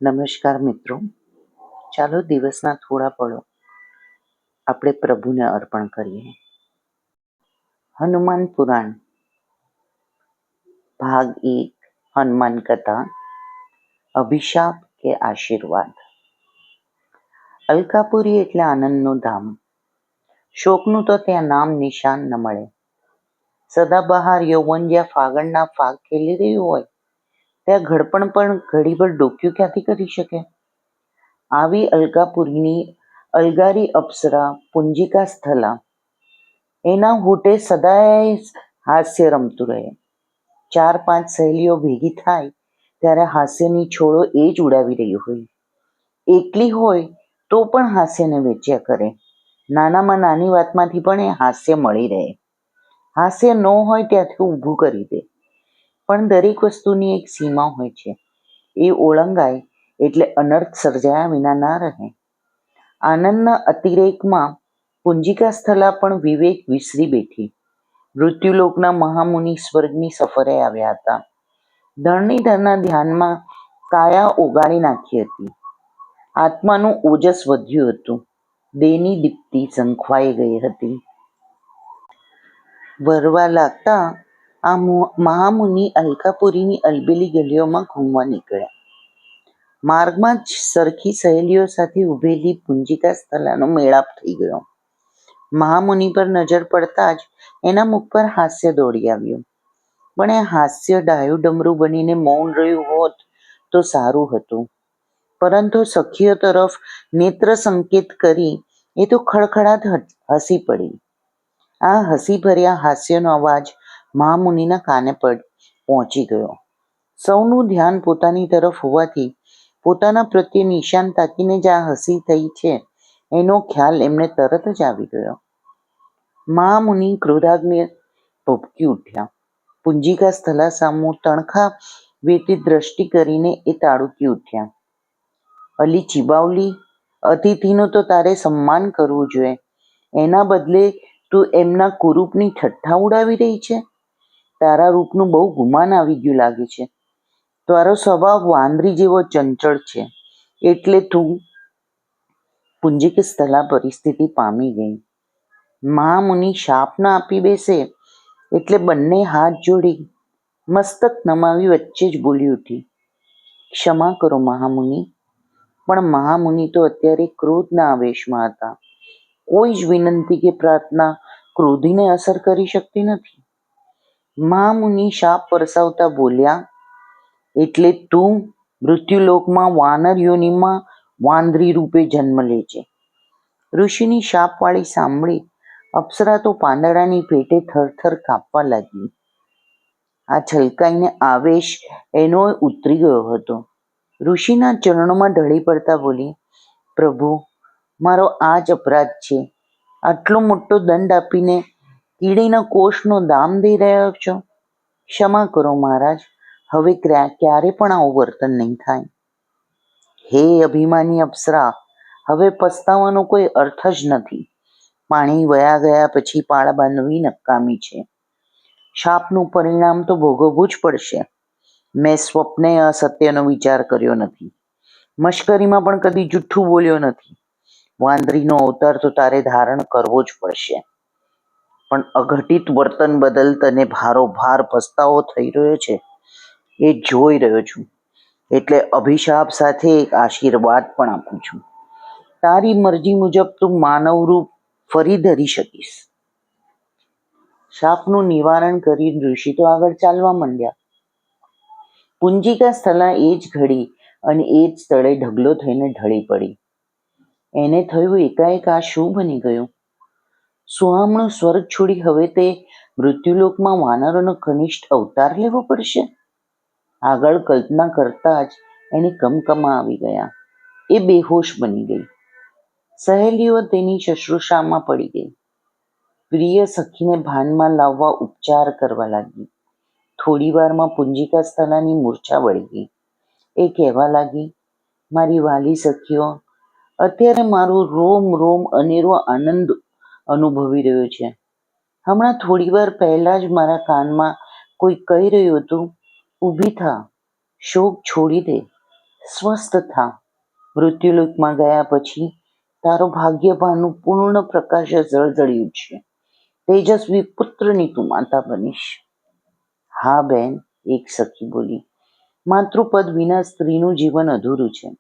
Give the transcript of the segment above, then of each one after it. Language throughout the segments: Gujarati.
નમસ્કાર મિત્રો, ચાલો દિવસના થોડા પળો આપણે પ્રભુને અર્પણ કરીએ. હનુમાન પુરાણ ભાગ 1 હનુમાન કથા અભિશાપ કે આશીર્વાદ. અલકાપુરી એટલે આનંદનું ધામ. શોકનું તો ત્યાં નામ નિશાન ન મળે. સદાબહાર યૌવન જ્યાં ફાગણના ફાગ ખેલી રહ્યું હોય ત્યાં ઘડપણ પણ ઘડીભર ડોક્યું ક્યાંથી કરી શકે? આવી અલકાપુરીની અલગારી અપ્સરા પુંજિકા સ્થલા. એના હોઠે સદાય હાસ્ય રમતું રહે. 4-5 સહેલીઓ ભેગી થાય ત્યારે હાસ્યની છોડો એ જ ઉડાવી રહી હોય. એકલી હોય તો પણ હાસ્યને વેચ્યા કરે. નાનામાં નાની વાતમાંથી પણ એ હાસ્ય મળી રહે. હાસ્ય ન હોય ત્યાંથી ઊભું કરી દે. પણ દરેક વસ્તુની એક સીમા હોય છે. એ ઓળંગાય એટલે અનર્થ સર્જાયા વિના ના રહે. આનંદના અતિરેકમાં પુંજિકા સ્થલા પણ વિવેક વિસરી બેઠી. મૃત્યુલોકના મહામુનિ સ્વર્ગની સફરે આવ્યા હતા. ધરણીધરના ધ્યાનમાં કાયા ઓગાળી નાખી હતી. આત્માનું ઓજસ વધ્યું હતું. દેહની દીપ્તિ ઝંખવાઈ ગઈ હતી. વરવા લાગતા આ મહામુનિ અલકાપુરીની અલબેલી ગલીઓમાં ઘૂમવા નીકળ્યા. માર્ગમાં જ સરખી સહેલીઓ સાથે ઊભેલી પુંજિકા સ્થલાનો મેળાપ થઈ ગયો. મહામુનિ પર નજર પડતા જ એના મુખ પર હાસ્ય દોડી આવ્યું. પણ એ હાસ્ય ડાયું ડમરું બનીને મૌન રહ્યું હોત તો સારું હતું. પરંતુ સખીઓ તરફ નેત્ર સંકેત કરી એ તો ખડખડાટ હસી પડી. આ હસીભર્યા હાસ્યનો અવાજ મહામુનિના કાને પહોંચી ગયો. સૌનું ધ્યાન પોતાની તરફ હોવાથી પોતાના પ્રત્યે નિશાન તાકીને જ આ હસી થઈ છે એનો ખ્યાલ એમને તરત જ આવી ગયો. મહામુનિ ક્રોધાગ્નિ ભભૂકી ઉઠ્યા. પુંજિકા સ્થલા સામું તણખા વેતી દ્રષ્ટિ કરીને એ તાડૂકી ઉઠ્યા. અલી ચીબાવલી, અતિથિનું તો તારે સન્માન કરવું જોઈએ. એના બદલે તું એમના કુરૂપની ઠઠ્ઠા ઉડાવી રહી છે. તારા રૂપનું બહુ ગુમાન આવી ગયું લાગે છે. તારો સ્વભાવ વાંદરી જેવો ચંચળ છે એટલે તું. પુંજિકા સ્થલા પરિસ્થિતિ પામી ગઈ. મહામુનિ શાપ ના આપી બેસે એટલે બંને હાથ જોડી મસ્તક નમાવી વચ્ચે જ બોલી ઉઠી, ક્ષમા કરો મહામુનિ. પણ મહામુનિ તો અત્યારે ક્રોધના આવેશમાં હતા. કોઈ જ વિનંતી કે પ્રાર્થના ક્રોધીને અસર કરી શકતી નથી. મહામુનિ શાપ વરસાવતા બોલ્યા, એટલે તું મૃત્યુલોકમાં વાનર યોનિમાં વાંદરી રૂપે જન્મ લે છે. ઋષિની શાપવાળી સાંભળી અપ્સરા તો પાંદડાની પેટે થરથર કાપવા લાગી. આ છલકાઈને આવેશ એનો ઉતરી ગયો હતો. ઋષિના ચરણોમાં ઢળી પડતા બોલી, પ્રભુ, મારો આ જ અપરાધ છે. આટલો મોટો દંડ આપીને કીડીના કોષનો દામ દઈ રહ્યા છો. ક્ષમા કરો મહારાજ, હવે ક્યારે પણ આવું વર્તન નહીં થાય. હે અભિમાની અપ્સરા, હવે પસ્તાવાનો કોઈ અર્થ જ નથી. પાણી વયા ગયા પછી પાળ બાંધવી નકામી છે. શાપનું પરિણામ તો ભોગવવું જ પડશે. મેં સ્વપ્ને અસત્યનો વિચાર કર્યો નથી. મશ્કરીમાં પણ કદી જૂઠું બોલ્યો નથી. વાંદરીનો અવતાર તો તારે ધારણ કરવો જ પડશે. પણ અઘટિત વર્તન બદલ તને ભારોભાર પસ્તાવો થઈ રહ્યો છે એ જોઈ રહ્યો છું. એટલે અભિશાપ સાથે એક આશીર્વાદ પણ આપું છું. તારી મરજી મુજબ તું માનવ રૂપ ફરી ધરી શકીશ. શાપનું નિવારણ કરી ઋષિ તો આગળ ચાલવા માંડ્યા. પુંજિકા સ્થલા એ જ ઘડી અને એ જ સ્થળે ઢગલો થઈને ઢળી પડી. એને થયું, એકાએક આ શું બની ગયું? સુહામણું સ્વર્ગ છોડી હવે તે મૃત્યુલોકમાં વાનરોનો કનિષ્ઠ અવતાર લેવો પડશે? આગળ કલ્પના કરતા જ એને કમકમા આવી ગયા. એ બેહોશ બની ગઈ. સહેલીઓ તેની શુશ્રૂષામાં પડી ગઈ. પ્રિય સખીને ભાનમાં લાવવા ઉપચાર કરવા લાગી. થોડી વારમાં પુંજિકા સ્થલાની મૂર્છા વળી ગઈ. એ કહેવા લાગી, મારી વાલી સખીઓ, અત્યારે મારું રોમ રોમ અનેરો આનંદ અનુભવી રહ્યો છે. હમણાં થોડી વાર પહેલા જ મારા કાનમાં કોઈ કહી રહ્યું હતું, ઊભી થા, શોક છોડી દે, સ્વસ્થ થા. મૃત્યુલોકમાં ગયા પછી તારો ભાગ્યભાનનું પૂર્ણ પ્રકાશ ઝળઝળ્યું છે. તેજસ્વી પુત્રની તું માતા બનીશ. હા બેન, એક સખી બોલી. માતૃપદ વિના સ્ત્રીનું જીવન અધૂરું છે.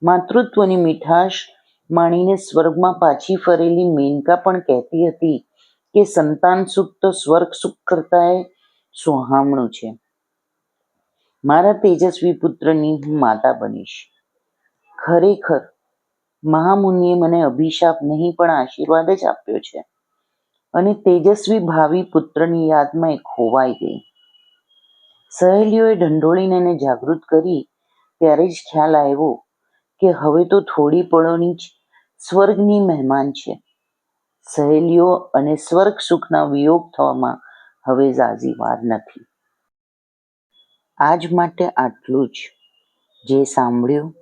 માતૃત્વની મીઠાશ માણીને સ્વર્ગમાં પાછી ફરેલી મેનકા પણ કહેતી હતી કે સંતાન સુખ તો સ્વર્ગ સુખ કરતાંય સોહામણું છે. મારા તેજસ્વી પુત્રની હું માતા બનીશ. ખરેખર મહામુનિએ મને અભિશાપ નહીં પણ આશીર્વાદ જ આપ્યો છે. અને તેજસ્વી ભાવિ પુત્રની યાદમાં એ ખોવાઈ ગઈ. સહેલીઓએ ઢંઢોળીને એને જાગૃત કરી ત્યારે જ ખ્યાલ આવ્યો કે હવે તો થોડી પળોની જ સ્વર્ગની મહેમાન છે. સહેલીઓ અને સ્વર્ગ સુખના વિયોગ થવામાં હવે ઝાઝી વાર નથી. આજ માટે આટલું જ. જે સાંભળ્યું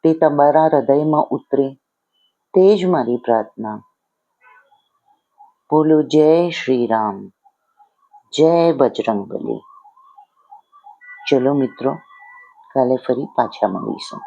તે તમારા હૃદયમાં ઉતરે તે જ મારી પ્રાર્થના. બોલો જય શ્રી રામ, જય બજરંગબલી. ચલો મિત્રો, કાલે ફરી પાછા મળીશું.